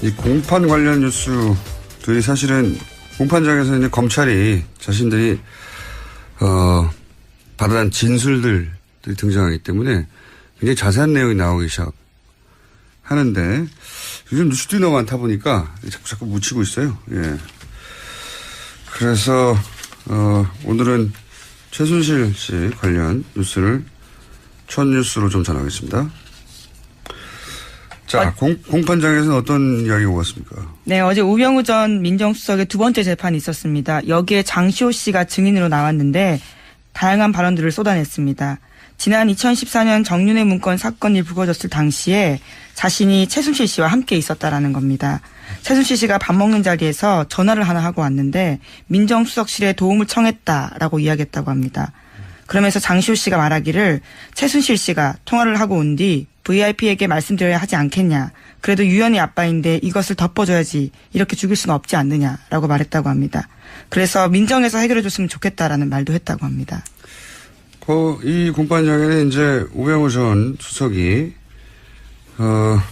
이 공판 관련 뉴스들이 사실은 공판장에서 이제 검찰이 자신들이 받아낸 진술들이 등장하기 때문에 굉장히 자세한 내용이 나오기 시작하는데 요즘 뉴스들이 너무 많다 보니까 자꾸 묻히고 있어요. 예. 그래서 오늘은 최순실 씨 관련 뉴스를 첫 뉴스로 좀 전하겠습니다. 자, 공판장에서는 어떤 이야기가 오갔습니까? 네, 어제 우병우 전 민정수석의 두 번째 재판이 있었습니다. 여기에 장시호 씨가 증인으로 나왔는데 다양한 발언들을 쏟아냈습니다. 지난 2014년 정윤회 문건 사건이 불거졌을 당시에 자신이 최순실 씨와 함께 있었다라는 겁니다. 최순실 씨가 밥 먹는 자리에서 전화를 하나 하고 왔는데 민정수석실에 도움을 청했다라고 이야기했다고 합니다. 그러면서 장시호 씨가 말하기를 최순실 씨가 통화를 하고 온 뒤 VIP에게 말씀드려야 하지 않겠냐. 그래도 유연이 아빠인데 이것을 덮어줘야지. 이렇게 죽일 수는 없지 않느냐라고 말했다고 합니다. 그래서 민정에서 해결해줬으면 좋겠다라는 말도 했다고 합니다. 이 공판장에는 이제 우병우 전 수석이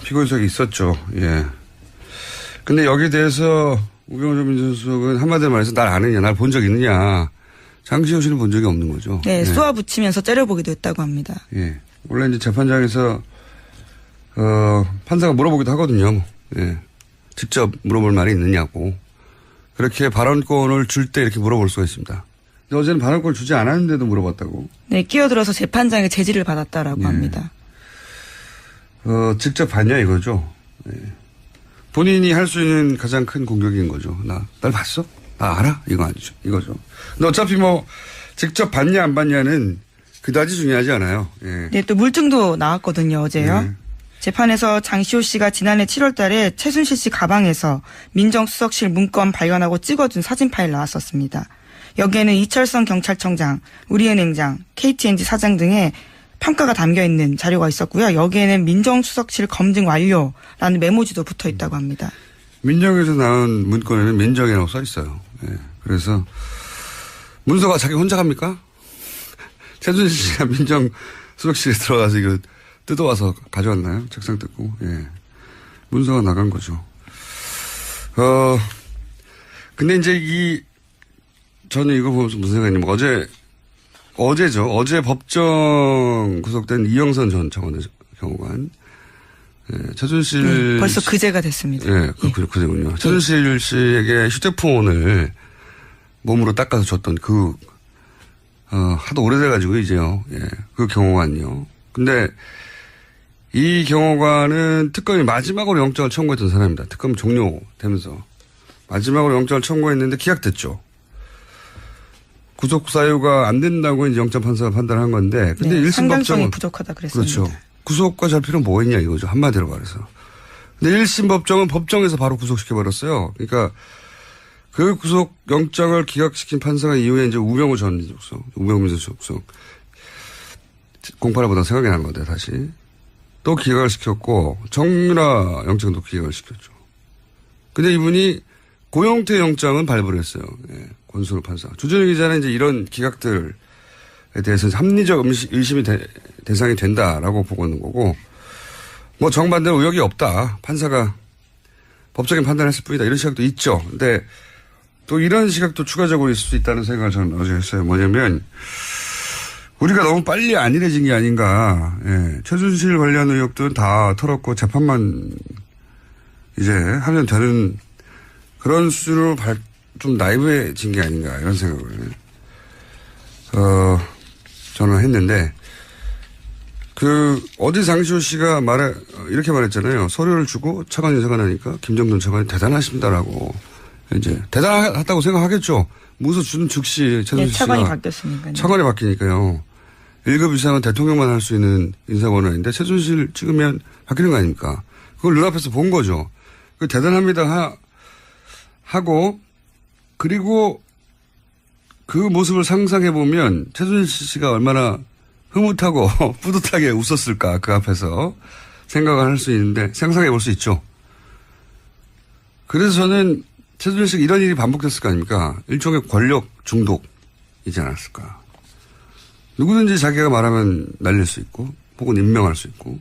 피고인석이 있었죠. 예. 근데 여기에 대해서 우병우 전 민정수석은 한마디로 말해서 날 아느냐, 날 본 적 있느냐. 장시호 씨는 본 적이 없는 거죠. 네, 쏘아 붙이면서 째려보기도 했다고 합니다. 예. 원래 이제 재판장에서 판사가 물어보기도 하거든요. 예. 직접 물어볼 말이 있느냐고. 그렇게 발언권을 줄 때 이렇게 물어볼 수가 있습니다. 근데 어제는 발언권을 주지 않았는데도 물어봤다고. 네, 끼어들어서 재판장의 제지를 받았다라고 합니다. 직접 봤냐 이거죠. 예. 본인이 할 수 있는 가장 큰 공격인 거죠. 날 봤어? 나 알아? 이거 아니죠. 이거죠. 근데 어차피 직접 봤냐 안 봤냐는 그다지 중요하지 않아요. 예. 네, 또 물증도 나왔거든요, 어제요. 네. 재판에서 장시호 씨가 지난해 7월 달에 최순실 씨 가방에서 민정수석실 문건 발견하고 찍어준 사진 파일 나왔었습니다. 여기에는 이철성 경찰청장, 우리은행장, KTNG 사장 등의 평가가 담겨 있는 자료가 있었고요. 여기에는 민정수석실 검증 완료라는 메모지도 붙어 있다고 합니다. 민정에서 나온 문건에는 민정이라고 써 있어요. 예. 그래서 문서가 자기 혼자 갑니까? 최순실 씨가 민정수석실에 들어가서 이거 뜯어와서 가져왔나요? 책상 뜯고. 예. 문서가 나간 거죠. 근데 이제 저는 이거 보면서 무슨 생각이냐면 어제죠. 어제 법정 구속된 이영선 전 청와대 경호관. 예, 최순실. 벌써 그제가 됐습니다. 예, 그제군요. 최순실 씨에게 휴대폰을 몸으로 닦아서 줬던 하도 오래돼가지고 이제요. 예, 그 경호관이요. 근데 이 경호관은 특검이 마지막으로 영장을 청구했던 사람입니다. 특검 종료되면서. 마지막으로 영장을 청구했는데 기각됐죠. 구속 사유가 안 된다고 이제 영장 판사가 판단한 건데. 근데 네, 1심 상당성이 법정은. 부족하다 그랬습니다. 그렇죠. 구속과 절필은 뭐겠냐 이거죠. 한마디로 말해서. 근데 1심 법정은 법정에서 바로 구속시켜버렸어요. 그러니까 그 구속 영장을 기각시킨 판사가 이후에 이제 우병우 전 민정수석, 우병우 민정수석 공판을 보다 생각이 난 건데 다시. 또 기각을 시켰고 정유라 영장도 기각을 시켰죠. 근데 이분이 고영태 영장은 발부를 했어요. 예, 권순우 판사. 주준희 기자는 이제 이런 기각들에 대해서 합리적 의심이 대상이 된다라고 보고 있는 거고, 정반대로 의혹이 없다. 판사가 법적인 판단을 했을 뿐이다. 이런 시각도 있죠. 근데 또 이런 시각도 추가적으로 있을 수 있다는 생각을 저는 어제 했어요. 뭐냐면, 우리가 너무 빨리 안일해진 게 아닌가. 예, 최순실 관련 의혹들은 다 털었고 재판만 이제 하면 되는 그런 수준으로 좀 나이브해진 게 아닌가 이런 생각을 저는 했는데 어제 장시호 씨가 이렇게 말했잖아요. 서류를 주고 차관이 생각나니까 김정돈 차관이 대단하십니다라고 이제 대단하다고 생각하겠죠. 문서 주는 즉시 최순실 씨가 차관이 바뀌었으니까요. 차관이 바뀌니까요. 1급 이상은 대통령만 할 수 있는 인사권한인데 최순실 찍으면 바뀌는 거 아닙니까? 그걸 눈앞에서 본 거죠. 대단합니다 하고 그리고 그 모습을 상상해 보면 최순실 씨가 얼마나 흐뭇하고 뿌듯하게 웃었을까 그 앞에서 생각을 할 수 있는데 상상해 볼 수 있죠. 그래서 저는 최순실 씨가 이런 일이 반복됐을 거 아닙니까? 일종의 권력 중독이지 않았을까. 누구든지 자기가 말하면 날릴 수 있고 혹은 임명할 수 있고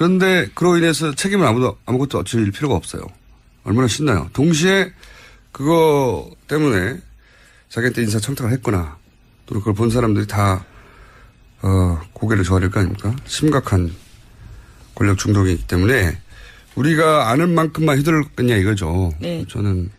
그런데 그로 인해서 책임을 아무것도 질 필요가 없어요. 얼마나 신나요. 동시에 그거 때문에 자기한테 인사청탁을 했거나 또는 그걸 본 사람들이 다 고개를 저어릴 거 아닙니까? 심각한 권력 중독이기 때문에 우리가 아는 만큼만 휘둘렀겠냐 이거죠. 네. 저는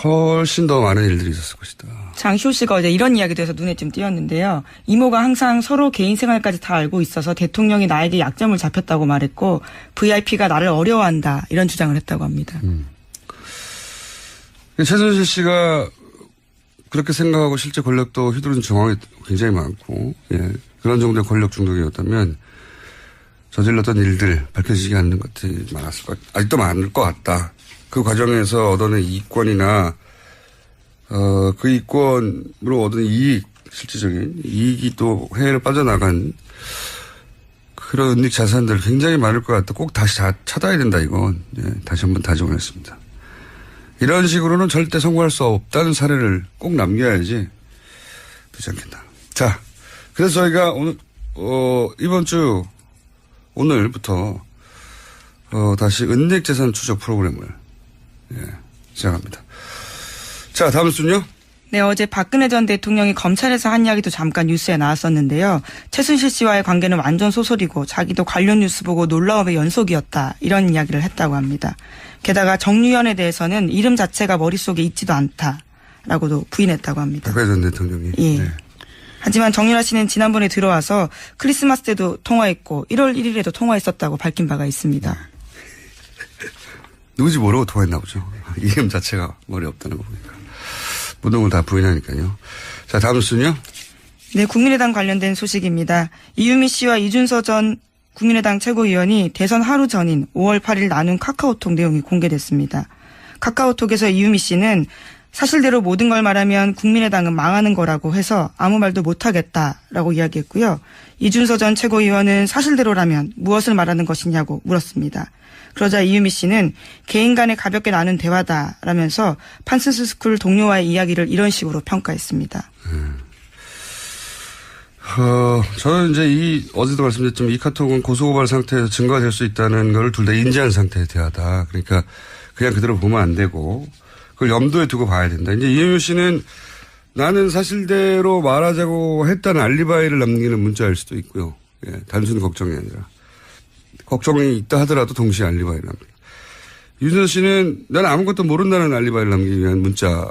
훨씬 더 많은 일들이 있었을 것이다. 장시호 씨가 어제 이런 이야기도 해서 눈에 좀 띄었는데요. 이모가 항상 서로 개인 생활까지 다 알고 있어서 대통령이 나에게 약점을 잡혔다고 말했고 VIP가 나를 어려워한다 이런 주장을 했다고 합니다. 최순실 씨가 그렇게 생각하고 실제 권력도 휘두른 정황이 굉장히 많고 그런 정도의 권력 중독이었다면 저질렀던 일들 밝혀지지 않는 것들이 아직도 많을 것 같다. 그 과정에서 얻어낸 이익권이나 그 이익권으로 얻은 이익, 실질적인 이익이 또 해외로 빠져나간 그런 은닉 자산들 굉장히 많을 것 같다. 꼭 다시 찾아야 된다 이건. 다시 한번 다짐을 했습니다. 이런 식으로는 절대 성공할 수 없다는 사례를 꼭 남겨야지 되지 않겠다. 자, 그래서 저희가 오늘 이번 주 오늘부터 다시 은닉 재산 추적 프로그램을 시작합니다. 자, 다음 순요. 네, 어제 박근혜 전 대통령이 검찰에서 한 이야기도 잠깐 뉴스에 나왔었는데요. 최순실 씨와의 관계는 완전 소설이고 자기도 관련 뉴스 보고 놀라움의 연속이었다. 이런 이야기를 했다고 합니다. 게다가 정유현에 대해서는 이름 자체가 머릿속에 있지도 않다라고도 부인했다고 합니다. 박근혜 전 대통령이. 예. 네. 하지만 정유라 씨는 지난번에 들어와서 크리스마스 때도 통화했고 1월 1일에도 통화했었다고 밝힌 바가 있습니다. 누구지 모르고 통화했나 보죠. 이름 자체가 머리 없다는 거 보니까. 모든 걸 다 부인하니까요. 자, 다음 순요. 네, 국민의당 관련된 소식입니다. 이유미 씨와 이준서 전 국민의당 최고위원이 대선 하루 전인 5월 8일 나눈 카카오톡 내용이 공개됐습니다. 카카오톡에서 이유미 씨는 사실대로 모든 걸 말하면 국민의당은 망하는 거라고 해서 아무 말도 못하겠다라고 이야기했고요. 이준서 전 최고위원은 사실대로라면 무엇을 말하는 것이냐고 물었습니다. 그러자 이유미 씨는 개인 간에 가볍게 나눈 대화다라면서 판슨스 스쿨 동료와의 이야기를 이런 식으로 평가했습니다. 저는 이제 어제도 말씀드렸지만 이 카톡은 고소고발 상태에서 증거가 될 수 있다는 걸 둘 다 인지한 상태의 대화다. 그러니까 그냥 그대로 보면 안 되고 그걸 염두에 두고 봐야 된다. 이제 이유미 씨는 나는 사실대로 말하자고 했다는 알리바이를 남기는 문자일 수도 있고요. 단순 걱정이 아니라. 걱정이 있다 하더라도 동시에 알리바이를 남깁니다. 윤선 씨는 나는 아무것도 모른다는 알리바이를 남기기 위한 문자.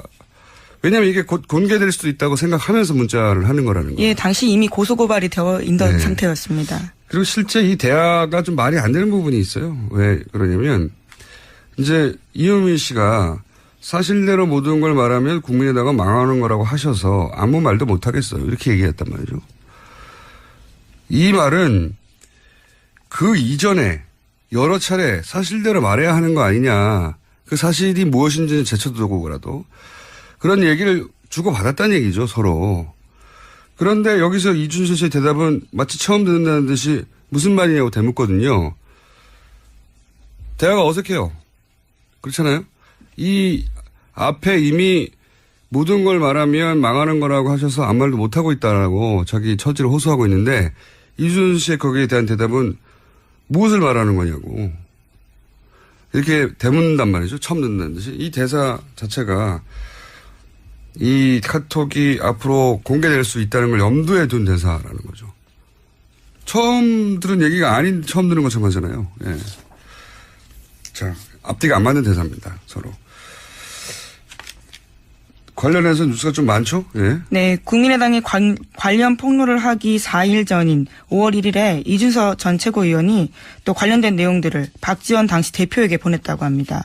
왜냐하면 이게 곧 공개될 수도 있다고 생각하면서 문자를 하는 거라는 거예요. 예, 당시 이미 고소고발이 되어 있던 상태였습니다. 그리고 실제 이 대화가 좀 말이 안 되는 부분이 있어요. 왜 그러냐면 이제 이유미 씨가 사실대로 모든 걸 말하면 국민의당은 망하는 거라고 하셔서 아무 말도 못 하겠어요. 이렇게 얘기했단 말이죠. 이 말은 그 이전에 여러 차례 사실대로 말해야 하는 거 아니냐. 그 사실이 무엇인지는 제쳐두고라도 그런 얘기를 주고받았다는 얘기죠. 서로. 그런데 여기서 이준서 씨의 대답은 마치 처음 듣는다는 듯이 무슨 말이냐고 대묻거든요. 대화가 어색해요. 그렇잖아요. 이 앞에 이미 모든 걸 말하면 망하는 거라고 하셔서 아무 말도 못하고 있다라고 자기 처지를 호소하고 있는데 이준서 씨의 거기에 대한 대답은 무엇을 말하는 거냐고. 이렇게 대묻는단 말이죠. 처음 듣는다는 듯이. 이 대사 자체가 이 카톡이 앞으로 공개될 수 있다는 걸 염두에 둔 대사라는 거죠. 처음 들은 얘기가 아닌 처음 들은 것처럼 하잖아요. 예. 자, 앞뒤가 안 맞는 대사입니다. 서로. 관련해서 뉴스가 좀 많죠? 예. 네, 국민의당이 관련 폭로를 하기 4일 전인 5월 1일에 이준서 전 최고위원이 또 관련된 내용들을 박지원 당시 대표에게 보냈다고 합니다.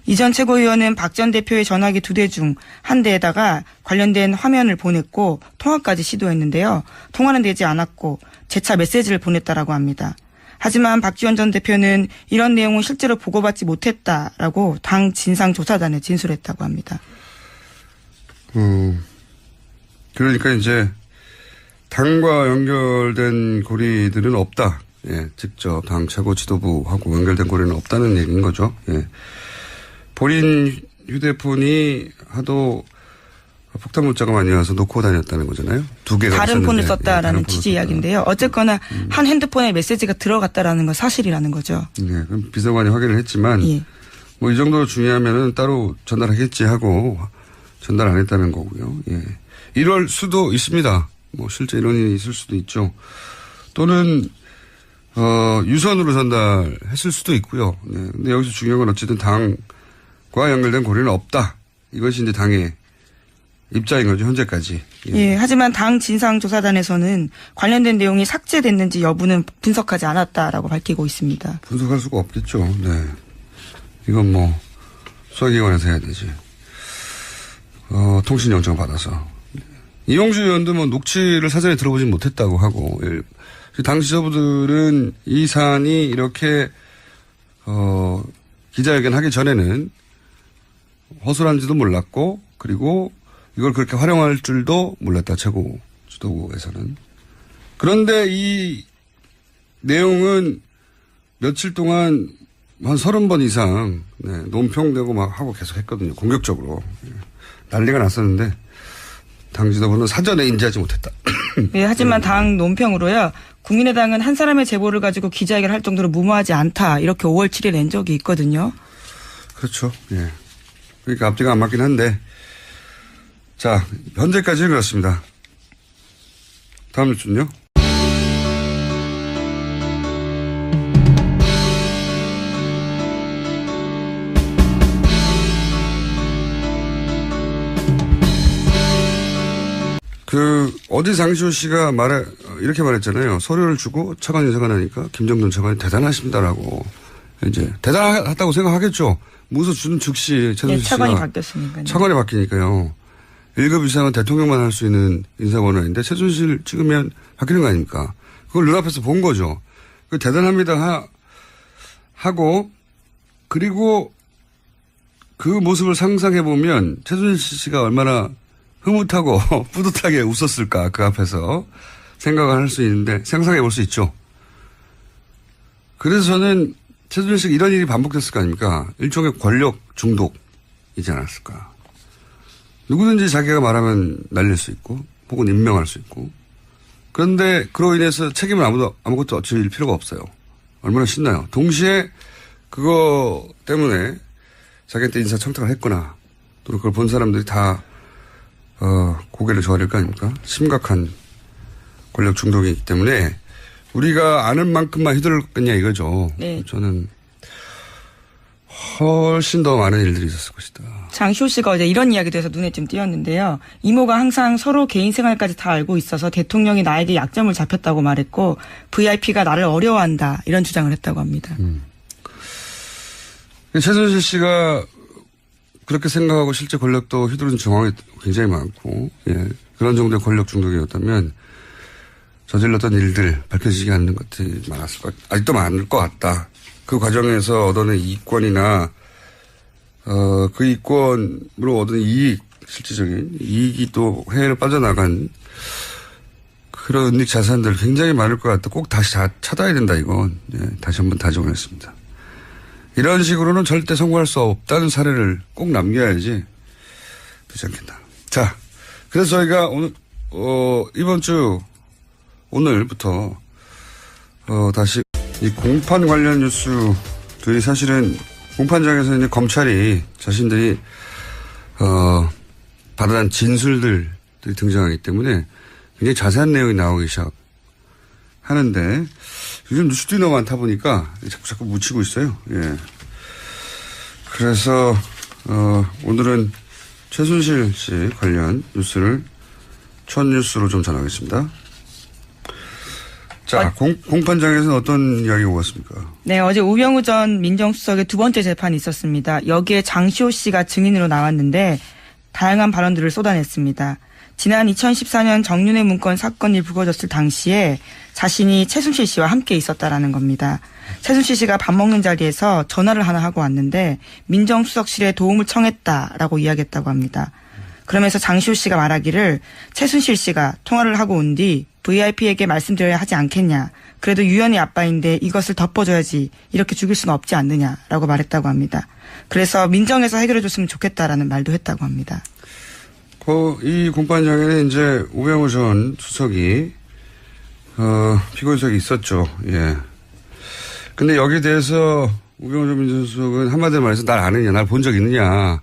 이 전 최고위원은 박 전 대표의 전화기 2대 중 한 대에다가 관련된 화면을 보냈고 통화까지 시도했는데요. 통화는 되지 않았고 재차 메시지를 보냈다라고 합니다. 하지만 박지원 전 대표는 이런 내용은 실제로 보고받지 못했다라고 당 진상조사단에 진술했다고 합니다. 그러니까 이제 당과 연결된 고리들은 없다. 예, 직접 당 최고 지도부하고 연결된 고리는 없다는 얘기인 거죠. 예. 본인 휴대폰이 하도 폭탄 문자가 많이 와서 놓고 다녔다는 거잖아요. 두 개가 다른 있었는데. 폰을 예, 썼다라는 다른 폰을 취지 썼다. 이야기인데요. 어쨌거나 한 핸드폰에 메시지가 들어갔다라는 건 사실이라는 거죠. 예, 그럼 비서관이 확인을 했지만 예. 뭐 이 정도로 중요하면은 따로 전달하겠지 하고 전달 안 했다는 거고요. 예. 이럴 수도 있습니다. 뭐 실제 이런 일이 있을 수도 있죠. 또는 유선으로 전달했을 수도 있고요. 네. 근데 여기서 중요한 건 어쨌든 당과 연결된 고리는 없다. 이것이 이제 당의 입장인 거죠, 현재까지. 예. 예, 하지만 당 진상조사단에서는 관련된 내용이 삭제됐는지 여부는 분석하지 않았다라고 밝히고 있습니다. 분석할 수가 없겠죠. 네. 이건 뭐 수사기관에서 해야 되지. 통신영장 받아서. 이용주 의원도 뭐 녹취를 사전에 들어보진 못했다고 하고, 당 지도부들은 이 사안이 이렇게 기자회견 하기 전에는 허술한지도 몰랐고, 그리고 이걸 그렇게 활용할 줄도 몰랐다, 최고 지도부에서는. 그런데 이 내용은 며칠 동안 한 30번 이상 논평되고 막 하고 계속 했거든요. 공격적으로. 난리가 났었는데 당 지도부는 사전에 인지하지 못했다. 예, 하지만 당 논평으로요. 국민의당은 한 사람의 제보를 가지고 기자회견을 할 정도로 무모하지 않다. 이렇게 5월 7일 낸 적이 있거든요. 그렇죠. 예. 그러니까 앞뒤가 안 맞긴 한데. 자, 현재까지는 그렇습니다. 다음 뉴스는요. 어제 장시호 씨가 이렇게 말했잖아요. 서류를 주고 차관 인사가 나니까 김정돈 차관이 대단하십니다라고. 이제 대단하다고 생각하겠죠. 무서 주는 즉시 최순실 씨가 차관이 바뀌었으니까요. 차관이 바뀌니까요. 1급 이상은 대통령만 할 수 있는 인사권한인데 최순실 찍으면 바뀌는 거 아닙니까? 그걸 눈앞에서 본 거죠. 대단합니다 하고 그리고 그 모습을 상상해 보면 최순실 씨가 얼마나 흐뭇하고 뿌듯하게 웃었을까 그 앞에서 생각을 할 수 있는데 상상해 볼 수 있죠. 그래서 저는 최순실 씨가 이런 일이 반복됐을 거 아닙니까? 일종의 권력 중독이지 않았을까. 누구든지 자기가 말하면 날릴 수 있고 혹은 임명할 수 있고 그런데 그로 인해서 책임을 아무것도 질 필요가 없어요. 얼마나 신나요. 동시에 그거 때문에 자기한테 인사청탁을 했거나 또는 그걸 본 사람들이 다 고개를 저어야 될 거 아닙니까? 심각한 권력 중독이기 때문에 우리가 아는 만큼만 휘둘렀겠냐 이거죠. 네. 저는 훨씬 더 많은 일들이 있었을 것이다. 장시호 씨가 어제 이런 이야기도 해서 눈에 좀 띄었는데요. 이모가 항상 서로 개인 생활까지 다 알고 있어서 대통령이 나에게 약점을 잡혔다고 말했고 VIP가 나를 어려워한다 이런 주장을 했다고 합니다. 최순실 씨가 그렇게 생각하고 실제 권력도 휘두른 정황이 굉장히 많고 그런 정도의 권력 중독이었다면 저질렀던 일들 밝혀지지 않는 것들이 아직도 많을 것 같다. 그 과정에서 얻어낸 이익권이나 그 이익권으로 얻은 이익, 실질적인 이익이 또 해외로 빠져나간 그런 은닉 자산들 굉장히 많을 것 같다. 꼭 다시 찾아야 된다 이건. 다시 한번 다짐을 했습니다. 이런 식으로는 절대 성공할 수 없다는 사례를 꼭 남겨야지 되지 않겠나. 자, 그래서 저희가 오늘 이번 주 오늘부터 다시 이 공판 관련 뉴스들이 사실은 공판장에서 이제 검찰이 자신들이 받아낸 진술들이 등장하기 때문에 굉장히 자세한 내용이 나오기 시작하는데 요즘 뉴스들이 너무 많다 보니까 자꾸 묻히고 있어요. 예. 그래서 오늘은 최순실 씨 관련 뉴스를 첫 뉴스로 좀 전하겠습니다. 자, 공판장에서는 어떤 이야기가 오갔습니까? 네, 어제 우병우 전 민정수석의 두 번째 재판이 있었습니다. 여기에 장시호 씨가 증인으로 나왔는데 다양한 발언들을 쏟아냈습니다. 지난 2014년 정윤회 문건 사건이 불거졌을 당시에 자신이 최순실 씨와 함께 있었다라는 겁니다. 최순실 씨가 밥 먹는 자리에서 전화를 하나 하고 왔는데 민정수석실에 도움을 청했다라고 이야기했다고 합니다. 그러면서 장시호 씨가 말하기를 최순실 씨가 통화를 하고 온 뒤 VIP에게 말씀드려야 하지 않겠냐. 그래도 유연이 아빠인데 이것을 덮어줘야지. 이렇게 죽일 수는 없지 않느냐라고 말했다고 합니다. 그래서 민정에서 해결해 줬으면 좋겠다라는 말도 했다고 합니다. 이 공판장에는 이제 우병우 전 수석이, 피고인석이 있었죠. 예. 근데 여기에 대해서 우병우 전 민정수석은 한마디로 말해서 날 아느냐, 날 본 적 있느냐.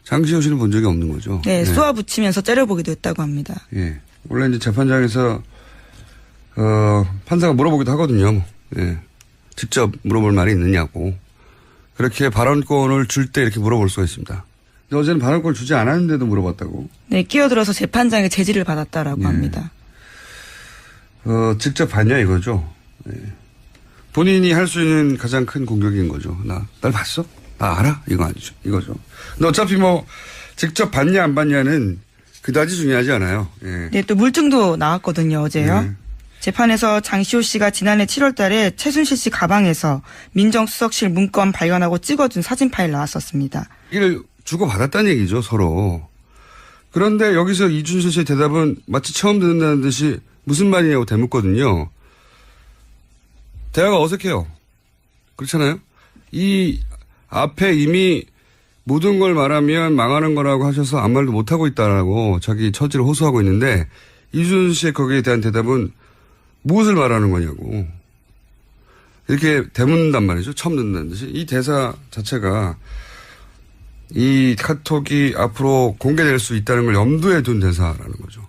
장시호 씨는 본 적이 없는 거죠. 네, 쏘아 붙이면서 째려보기도 했다고 합니다. 예. 원래 이제 재판장에서, 판사가 물어보기도 하거든요. 예. 직접 물어볼 말이 있느냐고. 그렇게 발언권을 줄 때 이렇게 물어볼 수가 있습니다. 근데 어제는 발언권을 주지 않았는데도 물어봤다고. 네, 끼어들어서 재판장의 제지를 받았다라고 합니다. 직접 봤냐 이거죠. 예. 본인이 할 수 있는 가장 큰 공격인 거죠. 날 봤어? 나 알아? 이거 아니죠. 이거죠. 근데 어차피 뭐 직접 봤냐 안 봤냐는 그다지 중요하지 않아요. 예. 네, 또 물증도 나왔거든요, 어제요. 네. 재판에서 장시호 씨가 지난해 7월 달에 최순실 씨 가방에서 민정수석실 문건 발견하고 찍어준 사진 파일 나왔었습니다. 이걸 주고받았다는 얘기죠, 서로. 그런데 여기서 이준석 씨의 대답은 마치 처음 듣는다는 듯이 무슨 말이냐고 되묻거든요. 대화가 어색해요. 그렇잖아요? 이 앞에 이미 모든 걸 말하면 망하는 거라고 하셔서 아무 말도 못하고 있다라고 자기 처지를 호소하고 있는데 이준석 씨의 거기에 대한 대답은 무엇을 말하는 거냐고. 이렇게 되묻는단 말이죠. 처음 듣는다는 듯이. 이 대사 자체가 이 카톡이 앞으로 공개될 수 있다는 걸 염두에 둔 대사라는 거죠.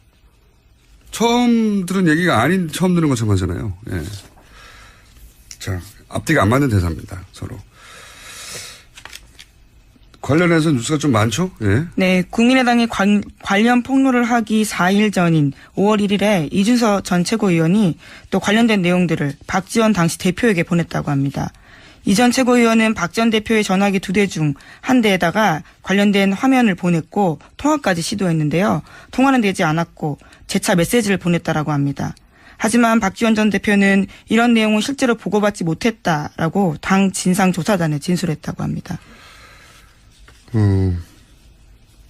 처음 들은 얘기가 아닌 처음 들은 것처럼 하잖아요. 예. 자, 앞뒤가 안 맞는 대사입니다. 서로. 관련해서 뉴스가 좀 많죠? 예. 네, 국민의당이 관련 폭로를 하기 4일 전인 5월 1일에 이준석 전 최고위원이 또 관련된 내용들을 박지원 당시 대표에게 보냈다고 합니다. 이 전 최고위원은 박 전 대표의 전화기 2대 중 한 대에다가 관련된 화면을 보냈고 통화까지 시도했는데요. 통화는 되지 않았고 재차 메시지를 보냈다라고 합니다. 하지만 박지원 전 대표는 이런 내용은 실제로 보고받지 못했다라고 당 진상조사단에 진술했다고 합니다.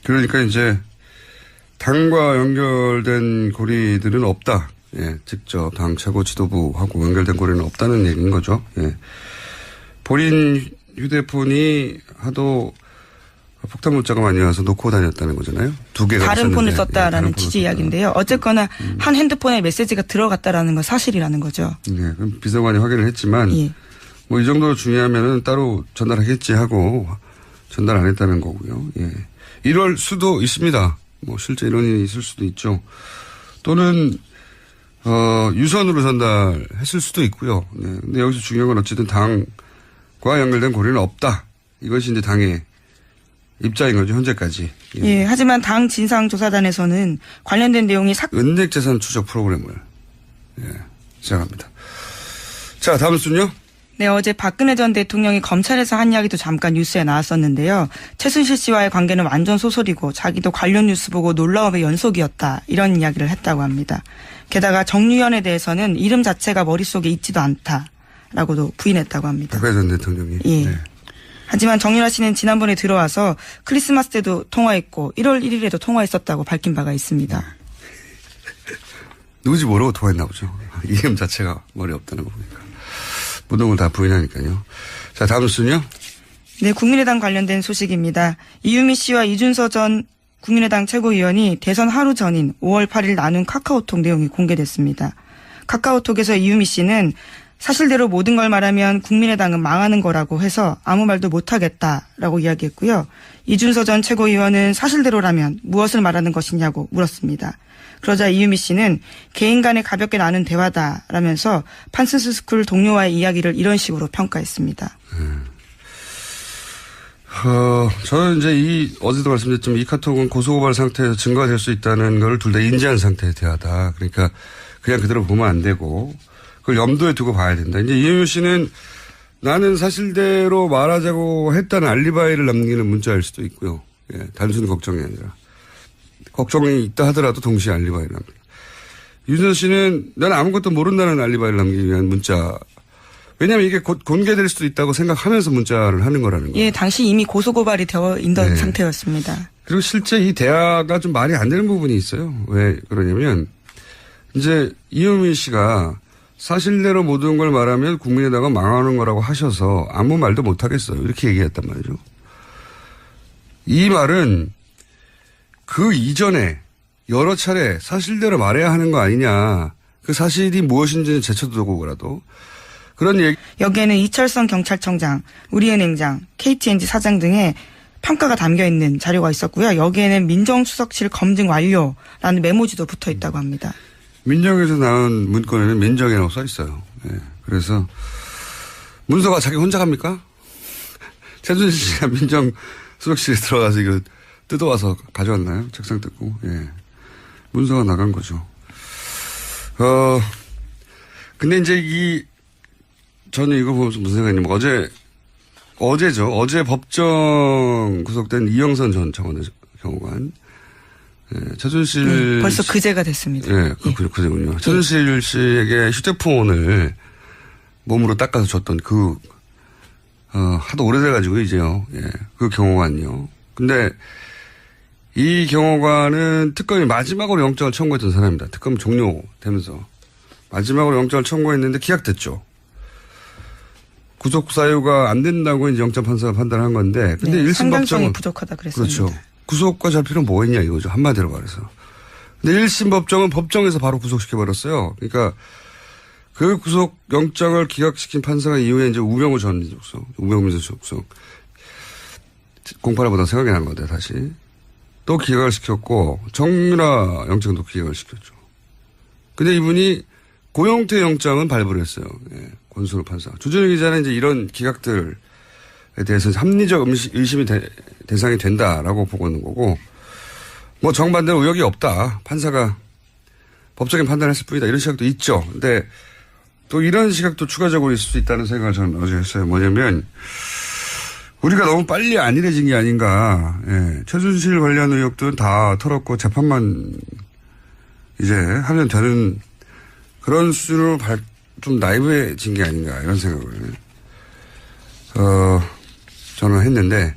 그러니까 이제 당과 연결된 고리들은 없다. 예, 직접 당 최고 지도부하고 연결된 고리는 없다는 얘기인 거죠. 예. 본인 휴대폰이 하도 폭탄 문자가 많이 와서 놓고 다녔다는 거잖아요. 2개가 다른 폰을 썼다라는 예, 취지 이야기인데요. 어쨌거나 한 핸드폰에 메시지가 들어갔다라는 건 사실이라는 거죠. 예, 그럼 비서관이 확인을 했지만 예. 뭐 이 정도로 중요하면은 따로 전달하겠지 하고 전달 안 했다는 거고요. 예. 이럴 수도 있습니다. 뭐 실제 이런 일이 있을 수도 있죠. 또는 유선으로 전달했을 수도 있고요. 네. 근데 여기서 중요한 건 어쨌든 당과 연결된 고리는 없다. 이것이 이제 당의 입장인 거죠. 현재까지. 예. 예. 하지만 당 진상조사단에서는 관련된 내용이 은닉재산 추적 프로그램을 시작합니다. 자, 다음 순요. 네, 어제 박근혜 전 대통령이 검찰에서 한 이야기도 잠깐 뉴스에 나왔었는데요. 최순실 씨와의 관계는 완전 소설이고 자기도 관련 뉴스 보고 놀라움의 연속이었다. 이런 이야기를 했다고 합니다. 게다가 정유현에 대해서는 이름 자체가 머릿속에 있지도 않다라고도 부인했다고 합니다. 박근혜 전 대통령이. 예. 네. 하지만 정유라 씨는 지난번에 들어와서 크리스마스 때도 통화했고 1월 1일에도 통화했었다고 밝힌 바가 있습니다. 누구지 모르고 통화했나 보죠. 이름 자체가 머리에 없다는 거 보니까. 모든 걸 다 부인하니까요. 자, 다음 순요. 네, 국민의당 관련된 소식입니다. 이유미 씨와 이준석 전 국민의당 최고위원이 대선 하루 전인 5월 8일 나눈 카카오톡 내용이 공개됐습니다. 카카오톡에서 이유미 씨는 사실대로 모든 걸 말하면 국민의당은 망하는 거라고 해서 아무 말도 못하겠다라고 이야기했고요. 이준석 전 최고위원은 사실대로라면 무엇을 말하는 것이냐고 물었습니다. 그러자 이유미 씨는 개인 간에 가볍게 나눈 대화다라면서 판슨스 스쿨 동료와의 이야기를 이런 식으로 평가했습니다. 저는 이제 어제도 말씀드렸지만 이 카톡은 고소고발 상태에서 증거가 될 수 있다는 걸 둘 다 인지한 상태의 대화다. 그러니까 그냥 그대로 보면 안 되고 그걸 염두에 두고 봐야 된다. 이제 이유미 씨는 나는 사실대로 말하자고 했다는 알리바이를 남기는 문자일 수도 있고요. 예, 단순 걱정이 아니라. 걱정이 있다 하더라도 동시에 알리바이를 남깁니다. 윤선 씨는 나는 아무것도 모른다는 알리바이를 남기기 위한 문자. 왜냐하면 이게 곧 공개될 수도 있다고 생각하면서 문자를 하는 거라는 거예요. 예, 당시 이미 고소고발이 되어 있던 상태였습니다. 그리고 실제 이 대화가 좀 말이 안 되는 부분이 있어요. 왜 그러냐면 이제 이유미 씨가 사실대로 모든 걸 말하면 국민의당은 망하는 거라고 하셔서 아무 말도 못 하겠어요. 이렇게 얘기했단 말이죠. 이 말은 그 이전에 여러 차례 사실대로 말해야 하는 거 아니냐. 그 사실이 무엇인지는 제쳐두고라도 그런 얘기. 여기에는 이철성 경찰청장, 우리은행장, KTNG 사장 등의 평가가 담겨 있는 자료가 있었고요. 여기에는 민정수석실 검증 완료라는 메모지도 붙어 있다고 합니다. 민정에서 나온 문건에는 민정이라고 써 있어요. 예. 그래서 문서가 자기 혼자 갑니까? 최순실 씨가 민정수석실에 들어가서 이거 뜯어와서 가져왔나요? 책상 뜯고. 예. 문서가 나간 거죠. 근데 이제 저는 이거 보면서 무슨 생각이냐면 어제죠. 어제 법정 구속된 이영선 전 청와대 경호관. 예, 최순실. 벌써 그제가 됐습니다. 예, 그제군요. 최순실 씨에게 휴대폰을 몸으로 닦아서 줬던 하도 오래돼가지고 이제요. 예, 그 경호관이요. 근데 이 경호관은 특검이 마지막으로 영장을 청구했던 사람입니다. 특검 종료되면서. 마지막으로 영장을 청구했는데 기각됐죠. 구속 사유가 안 된다고 이제 영장 판사가 판단한 건데. 근데 네, 1심 상당성이 법정은. 부족하다 그랬습니다. 그렇죠. 구속과 잡히는 뭐 있냐 이거죠. 한마디로 말해서. 근데 1심 법정은 법정에서 바로 구속시켜버렸어요. 그러니까 그 구속 영장을 기각시킨 판사가 이후에 이제 우병우 전 민정수석, 우병우 민정수석 공판을 보다 생각이 난 건데 다시. 또 기각을 시켰고 정유라 영장도 기각을 시켰죠. 근데 이분이 고영태 영장은 발부를 했어요. 예, 권순우 판사. 주준희 기자는 이제 이런 기각들에 대해서 합리적 의심이 대상이 된다라고 보고 있는 거고, 뭐 정반대로 의혹이 없다. 판사가 법적인 판단을 했을 뿐이다. 이런 시각도 있죠. 근데 또 이런 시각도 추가적으로 있을 수 있다는 생각을 저는 어제 했어요. 뭐냐면 우리가 너무 빨리 안일해진 게 아닌가. 예, 최순실 관련 의혹들은 다 털었고 재판만 이제 하면 되는 그런 수준으로 좀 나이브해진 게 아닌가 이런 생각을 저는 했는데